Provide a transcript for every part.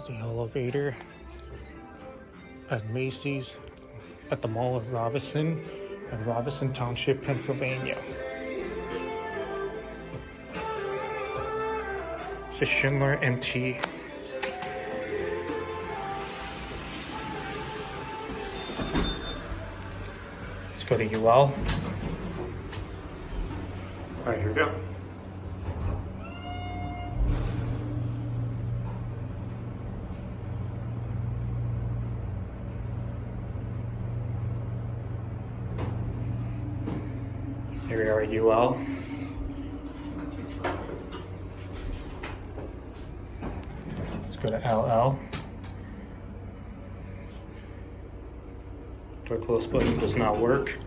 The elevator at Macy's at the Mall of Robinson in Robinson Township, Pennsylvania. It's a Schindler MT. Let's go to UL. All right, here we go. Here we are at UL. Let's go to LL. Door close button does not work.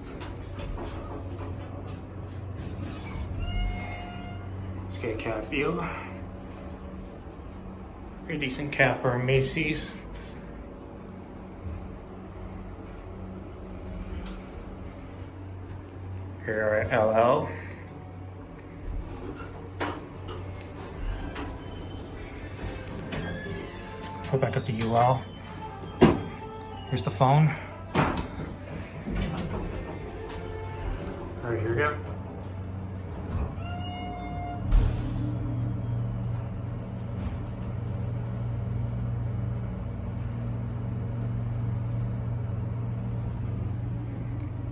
Let's get a cat view. Pretty decent cat for Macy's. Here are at LL. Go back up to UL. Here's the phone. All right, here we go.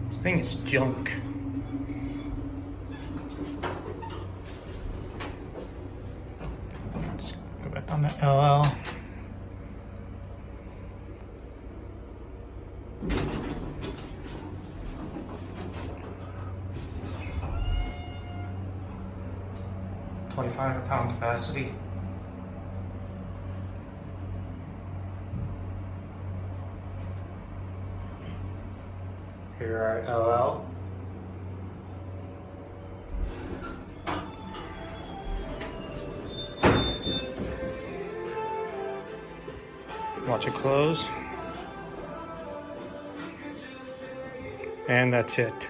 This thing is junk. Let's go back on the LL. £2,500 capacity. Here are LL. Watch it close. And that's it.